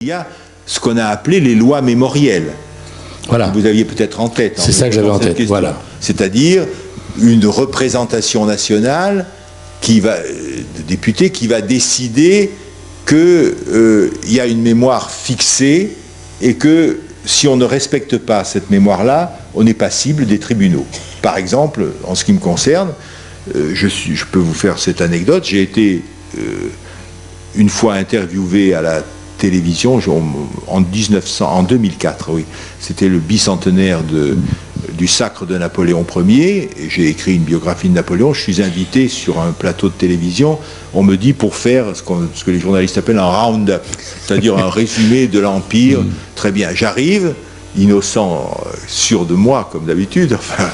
Il y a ce qu'on a appelé les lois mémorielles. Voilà. Vous aviez peut-être en tête. C'est ça que j'avais en tête. Voilà. C'est-à-dire une représentation nationale de députés qui va décider qu'il y a une mémoire fixée et que si on ne respecte pas cette mémoire-là, on est passible des tribunaux. Par exemple, en ce qui me concerne, je peux vous faire cette anecdote. J'ai été une fois interviewé à la télévision en 2004, oui. C'était le bicentenaire du sacre de Napoléon Ier. J'ai écrit une biographie de Napoléon. Je suis invité sur un plateau de télévision. On me dit pour faire ce que les journalistes appellent un round-up, c'est-à-dire un résumé de l'Empire. Très bien. J'arrive, innocent, sûr de moi, comme d'habitude, enfin,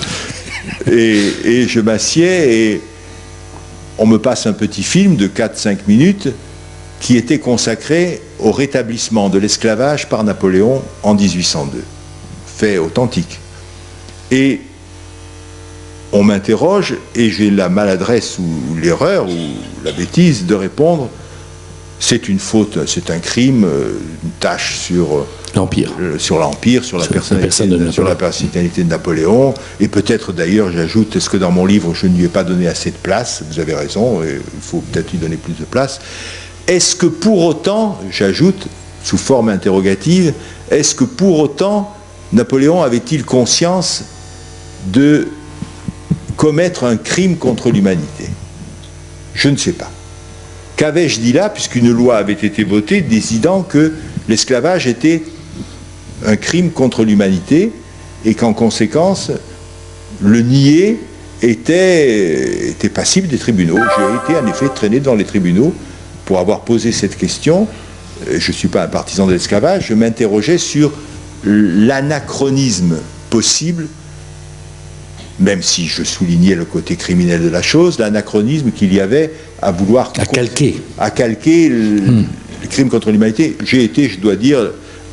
et je m'assieds et on me passe un petit film de 4-5 minutes qui était consacré au rétablissement de l'esclavage par Napoléon en 1802. Fait authentique. Et on m'interroge et j'ai la maladresse ou l'erreur ou la bêtise de répondre c'est une faute, c'est un crime, une tâche sur l'Empire, sur la personnalité de Napoléon. Et peut-être d'ailleurs, j'ajoute, est-ce que dans mon livre je ne lui ai pas donné assez de place? Vous avez raison, il faut peut-être lui donner plus de place. Est-ce que pour autant, j'ajoute sous forme interrogative, est-ce que pour autant Napoléon avait-il conscience de commettre un crime contre l'humanité? Je ne sais pas. Qu'avais-je dit là, puisqu'une loi avait été votée décidant que l'esclavage était un crime contre l'humanité et qu'en conséquence, le nier était passible des tribunaux. J'ai été en effet traîné dans les tribunaux pour avoir posé cette question. Je ne suis pas un partisan de l'esclavage, je m'interrogeais sur l'anachronisme possible, même si je soulignais le côté criminel de la chose, l'anachronisme qu'il y avait à vouloir calquer le crime contre l'humanité. J'ai été, je dois dire,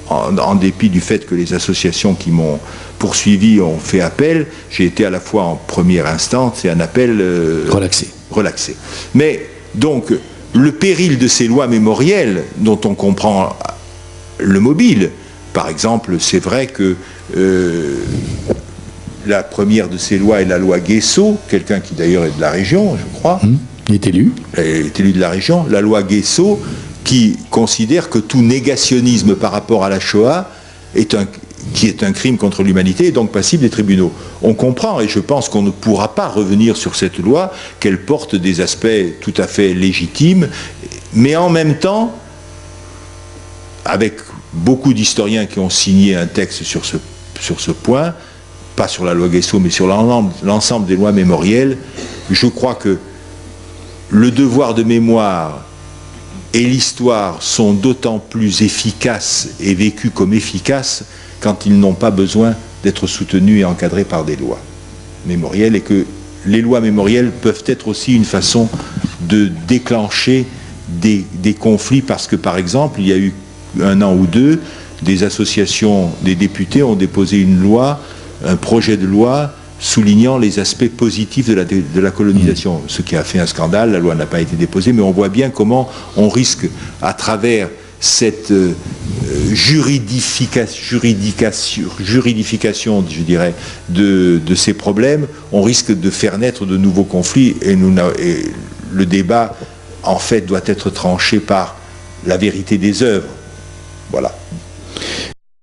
en dépit du fait que les associations qui m'ont poursuivi ont fait appel, j'ai été à la fois en première instance et un appel relaxé. Mais donc, le péril de ces lois mémorielles, dont on comprend le mobile, par exemple, c'est vrai que la première de ces lois est la loi Guesso, quelqu'un qui d'ailleurs est de la région, je crois. Il est élu. Il est élu de la région. La loi Guesso qui considère que tout négationnisme par rapport à la Shoah qui est un crime contre l'humanité est donc passible des tribunaux. On comprend, et je pense qu'on ne pourra pas revenir sur cette loi, qu'elle porte des aspects tout à fait légitimes, mais en même temps, avec beaucoup d'historiens qui ont signé un texte sur ce point, pas sur la loi Guesso, mais sur l'ensemble des lois mémorielles, je crois que le devoir de mémoire et l'histoire sont d'autant plus efficaces et vécus comme efficaces quand ils n'ont pas besoin d'être soutenus et encadrés par des lois mémorielles, et que les lois mémorielles peuvent être aussi une façon de déclencher des conflits, parce que par exemple, il y a eu 1 an ou 2, des associations, des députés ont déposé un projet de loi soulignant les aspects positifs de la colonisation, ce qui a fait un scandale. La loi n'a pas été déposée, mais on voit bien comment on risque, à travers cette juridification, je dirais, de ces problèmes, on risque de faire naître de nouveaux conflits, et le débat, en fait, doit être tranché par la vérité des œuvres. Voilà.